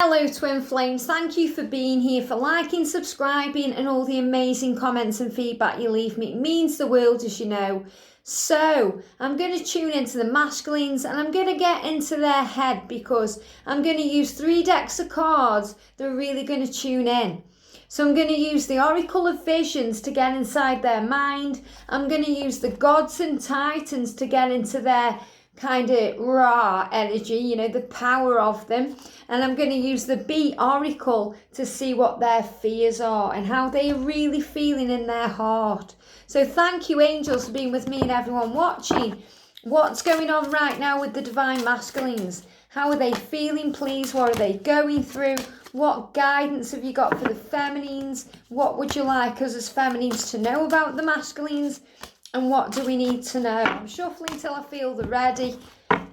Hello Twin Flames, thank you for being here, for liking, subscribing and all the amazing comments and feedback you leave me. It means the world, as you know. So I'm going to tune into the masculines and I'm going to get into their head because I'm going to use 3 decks of cards that are really going to tune in. So I'm going to use the Oracle of Visions to get inside their mind. I'm going to use the Gods and Titans to get into their kind of raw energy, you know, the power of them. And I'm going to use the B Oracle to see what their fears are and how they are really feeling in their heart. So thank you, angels, for being with me and everyone watching. What's going on right now with the Divine Masculines? How are they feeling, please? What are they going through? What guidance have you got for the feminines? What would you like us as feminines to know about the masculines? And what do we need to know? I'm shuffling till I feel they're ready.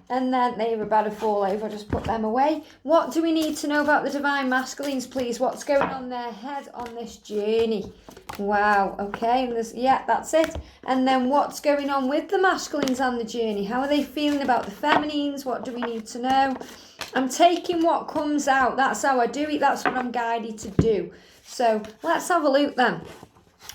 And then they were about to fall over. Just put them away. What do we need to know about the Divine Masculines, please? What's going on their head on this journey? Wow. Okay. And yeah, that's it. And then what's going on with the masculines on the journey? How are they feeling about the feminines? What do we need to know? I'm taking what comes out. That's how I do it. That's what I'm guided to do. So let's have a look then.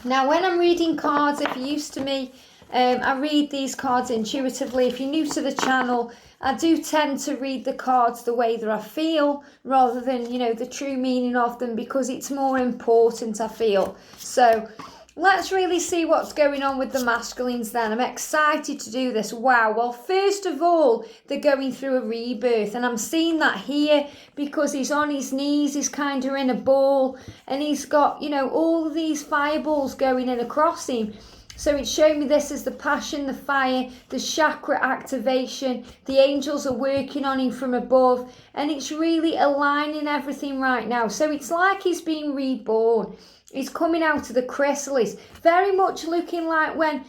Now, when I'm reading cards, if you're used to me, I read these cards intuitively. If you're new to the channel, I do tend to read the cards the way that I feel rather than, you know, the true meaning of them because it's more important, I feel. So let's really see what's going on with the masculines then. I'm excited to do this. Wow. Well, first of all, they're going through a rebirth. And I'm seeing that here because he's on his knees. He's kind of in a ball. And he's got, you know, all of these fireballs going in across him. So it's showing me this is the passion, the fire, the chakra activation. The angels are working on him from above. And it's really aligning everything right now. So it's like he's being reborn. He's coming out of the chrysalis, very much looking like when,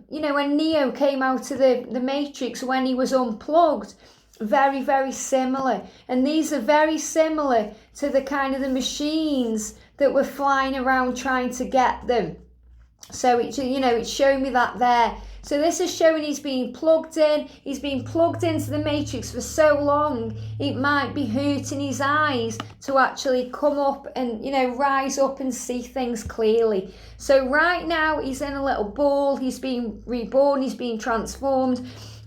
you know, when Neo came out of the Matrix, when he was unplugged. Very, very similar. And these are very similar to the kind of the machines that were flying around trying to get them. So, it's, you know, it's showing me that there. So this is showing he's being plugged in. He's been plugged into the Matrix for so long, it might be hurting his eyes to actually come up and, you know, rise up and see things clearly. So right now he's in a little ball. He's being reborn. He's being transformed.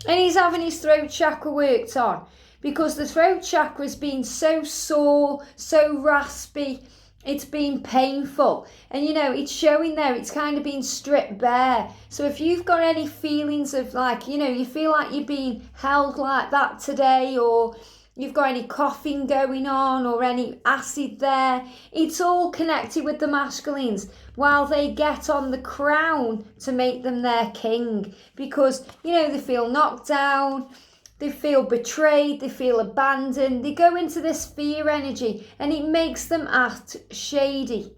And he's having his throat chakra worked on because the throat chakra has been so sore, so raspy. It's been painful. And, you know, it's showing there, it's kind of been stripped bare. So if you've got any feelings of like, you know, you feel like you're being held like that today, or you've got any coughing going on or any acid there, it's all connected with the masculines while they get on the crown to make them their king. Because, you know, they feel knocked down. They feel betrayed, they feel abandoned, they go into this fear energy and it makes them act shady.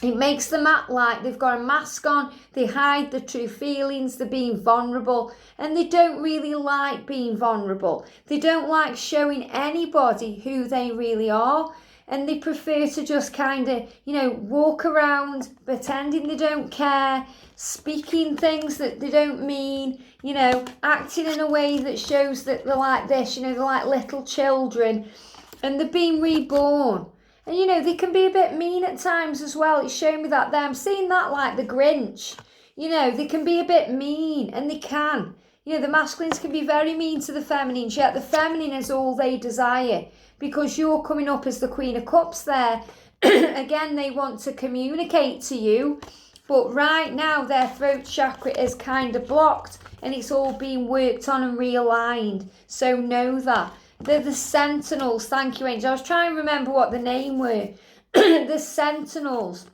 It makes them act like they've got a mask on, they hide the true feelings, they're being vulnerable, and they don't really like being vulnerable. They don't like showing anybody who they really are. And they prefer to just kind of, you know, walk around pretending they don't care, speaking things that they don't mean, you know, acting in a way that shows that they're like this, you know, they're like little children and they're being reborn. And, you know, they can be a bit mean at times as well. It's showing me that there. I'm seeing that like the Grinch. You know, they can be a bit mean and they can. You know, the masculines can be very mean to the feminines, yet the feminine is all they desire. Because you're coming up as the Queen of Cups there. Again, they want to communicate to you. But right now, their throat chakra is kind of blocked. And it's all being worked on and realigned. So know that. They're the Sentinels. Thank you, Angel. I was trying to remember what the name were. The Sentinels.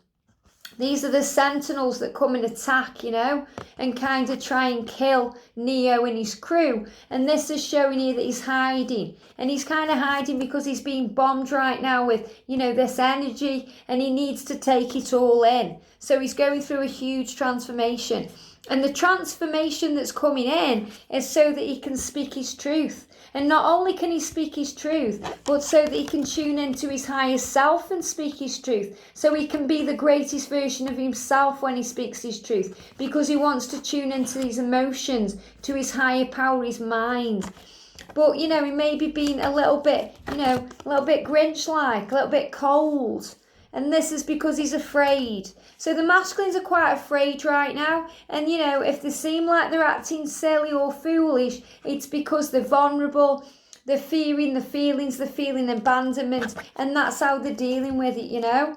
These are the Sentinels that come and attack, you know, and kind of try and kill Neo and his crew. And this is showing you that he's hiding. And he's kind of hiding because he's being bombed right now with, you know, this energy. And he needs to take it all in. So he's going through a huge transformation. And the transformation that's coming in is so that he can speak his truth. And not only can he speak his truth, but so that he can tune into his higher self and speak his truth. So he can be the greatest version of himself when he speaks his truth. Because he wants to tune into his emotions, to his higher power, his mind. but, you know, he may be being a little bit, you know, a little bit Grinch-like, a little bit cold. And this is because he's afraid. So the masculines are quite afraid right now. And, you know, if they seem like they're acting silly or foolish, it's because they're vulnerable. They're fearing the feelings, they're feeling abandonment. And that's how they're dealing with it, you know.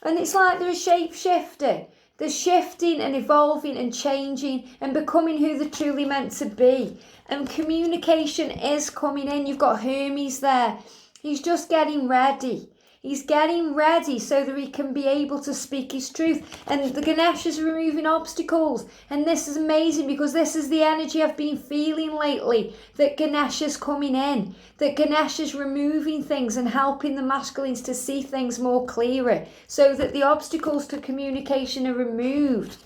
And it's like they're a shapeshifter. They're shifting and evolving and changing and becoming who they're truly meant to be. And communication is coming in. You've got Hermes there. He's just getting ready. He's getting ready so that he can be able to speak his truth. And the Ganesh is removing obstacles. And this is amazing because this is the energy I've been feeling lately. That Ganesh is coming in. That Ganesh is removing things and helping the masculines to see things more clearer. So that the obstacles to communication are removed.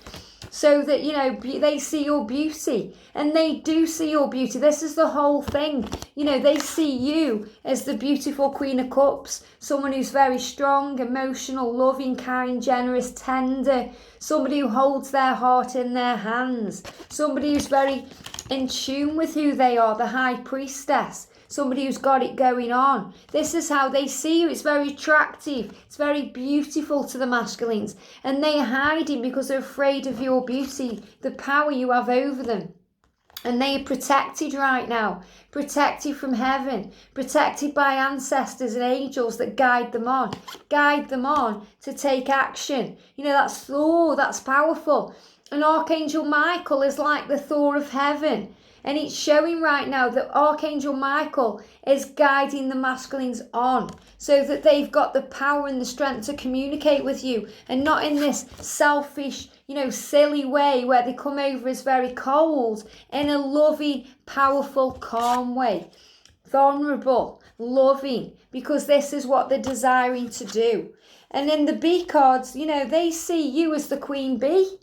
So that, you know, they see your beauty. And they do see your beauty. This is the whole thing. You know, they see you as the beautiful Queen of Cups. Someone who's very strong, emotional, loving, kind, generous, tender. Somebody who holds their heart in their hands. Somebody who's very in tune with who they are, the High Priestess. Somebody who's got it going on. This is how they see you. It's very attractive. It's very beautiful to the masculines. And they're hiding because they're afraid of your beauty, the power you have over them. And they are protected right now. Protected from heaven. Protected by ancestors and angels that guide them on. Guide them on to take action. You know, that's powerful. And Archangel Michael is like the Thor of heaven. And it's showing right now that Archangel Michael is guiding the masculines on so that they've got the power and the strength to communicate with you and not in this selfish, you know, silly way where they come over as very cold, in a loving, powerful, calm way. Vulnerable, loving, because this is what they're desiring to do. And in the bee cards, you know, they see you as the Queen Bee.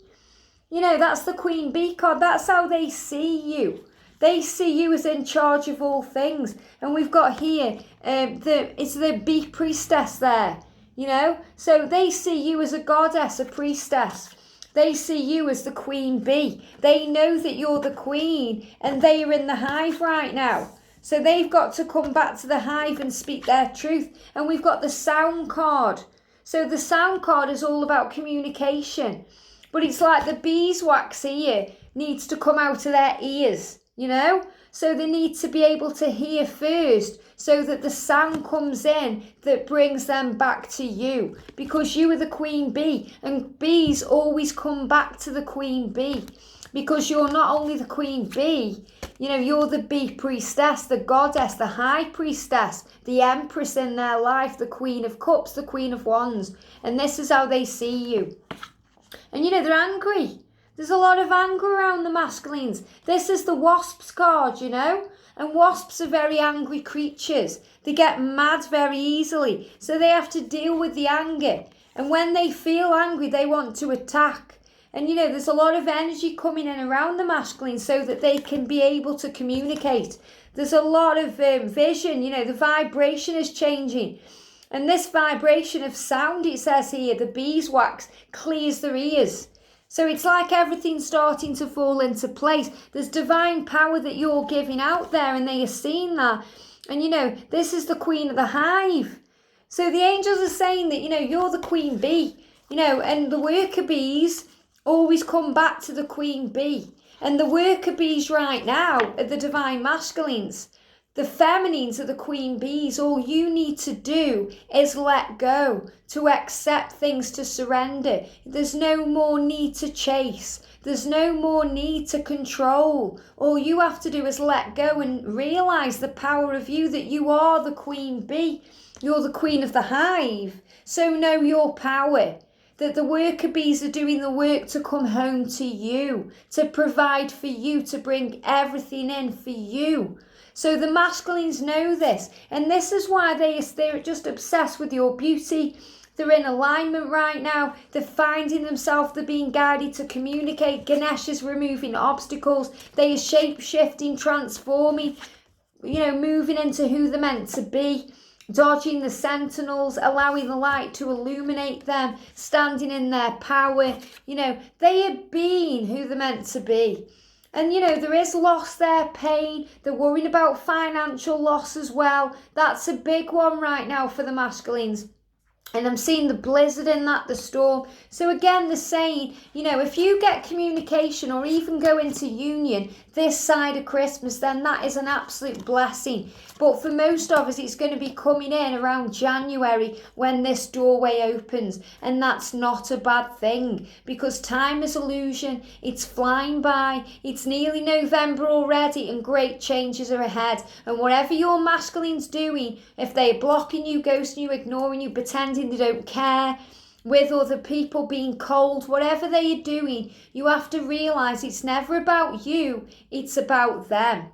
You know, that's the Queen Bee card. That's how they see you. They see you as in charge of all things. And we've got here, it's the bee priestess there, you know. So they see you as a goddess, a priestess. They see you as the Queen Bee. They know that you're the queen and they are in the hive right now. So they've got to come back to the hive and speak their truth. And we've got the sound card. So the sound card is all about communication. But it's like the beeswax here needs to come out of their ears, you know? So they need to be able to hear first so that the sound comes in that brings them back to you. Because you are the Queen Bee and bees always come back to the Queen Bee. Because you're not only the Queen Bee, you know, you're the bee priestess, the goddess, the high priestess, the empress in their life, the Queen of Cups, the Queen of Wands. And this is how they see you. And, you know, they're angry. There's a lot of anger around the masculines. This is the wasps card, you know. And wasps are very angry creatures. They get mad very easily. So they have to deal with the anger. And when they feel angry, they want to attack. And, you know, there's a lot of energy coming in around the masculines so that they can be able to communicate. There's a lot of vision, you know, the vibration is changing. And this vibration of sound, it says here, the beeswax clears their ears. So it's like everything's starting to fall into place. There's divine power that you're giving out there and they are seeing that. And, you know, this is the Queen of the Hive. So the angels are saying that, you know, you're the Queen Bee, you know, and the worker bees always come back to the Queen Bee. And the worker bees right now are the divine masculines. The feminines are the Queen Bees. All you need to do is let go, to accept things, to surrender. There's no more need to chase. There's no more need to control. All you have to do is let go and realise the power of you, that you are the Queen Bee. You're the Queen of the Hive. So know your power. That the worker bees are doing the work to come home to you, to provide for you, to bring everything in for you. So the masculines know this, and this is why they're just obsessed with your beauty. They're in alignment right now. They're finding themselves. They're being guided to communicate. Ganesh is removing obstacles. They are shape-shifting, transforming, you know, moving into who they're meant to be. Dodging the sentinels, allowing the light to illuminate them, standing in their power. You know, they are being who they're meant to be. And there is loss there, pain. They're worrying about financial loss as well. That's a big one right now for the masculines. And I'm seeing the blizzard in that, the storm. So again, they're saying, if you get communication or even go into union this side of Christmas, then that is an absolute blessing. But for most of us, it's going to be coming in around January when this doorway opens. And that's not a bad thing, because time is illusion. It's flying by. It's nearly November already and great changes are ahead. And whatever your masculine's doing, if they're blocking you, ghosting you, ignoring you, pretending they don't care, with other people, being cold, whatever they are doing, you have to realise it's never about you, it's about them.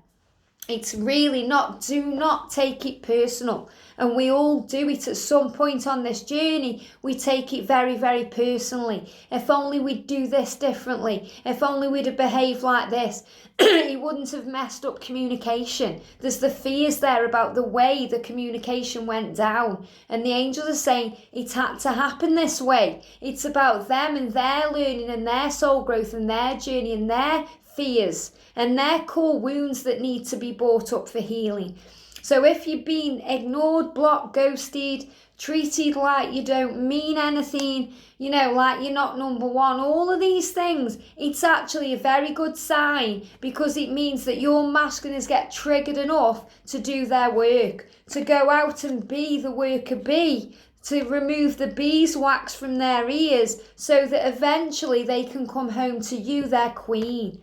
It's really not, do not take it personal. And we all do it at some point on this journey. We take it very, very personally. If only we'd do this differently. If only we'd have behaved like this. It wouldn't have messed up communication. There's the fears there about the way the communication went down. And the angels are saying it had to happen this way. It's about them and their learning and their soul growth and their journey and their fears and their core wounds that need to be brought up for healing. So if you've been ignored, blocked, ghosted, treated like you don't mean anything, like you're not number one, all of these things, it's actually a very good sign, because it means that your masculines get triggered enough to do their work, to go out and be the worker bee, to remove the beeswax from their ears so that eventually they can come home to you, their queen.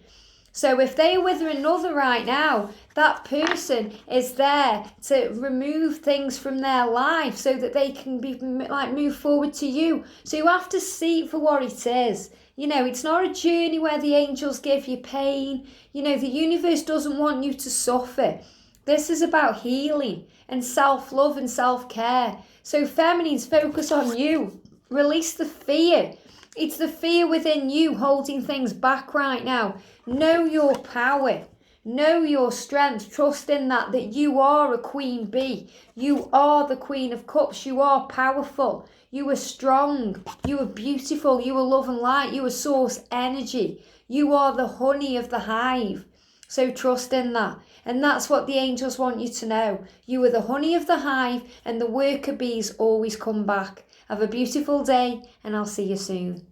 So if they're with another right now, that person is there to remove things from their life so that they can be move forward to you. So you have to see it for what it is. It's not a journey where the angels give you pain. The universe doesn't want you to suffer. This is about healing and self-love and self-care. So feminines, focus on you. Release the fear. It's the fear within you holding things back right now. Know your power. Know your strength. Trust in that you are a queen bee. You are the queen of cups. You are powerful. You are strong. You are beautiful. You are love and light. You are source energy. You are the honey of the hive. So trust in that. And that's what the angels want you to know. You are the honey of the hive, and the worker bees always come back. Have a beautiful day, and I'll see you soon.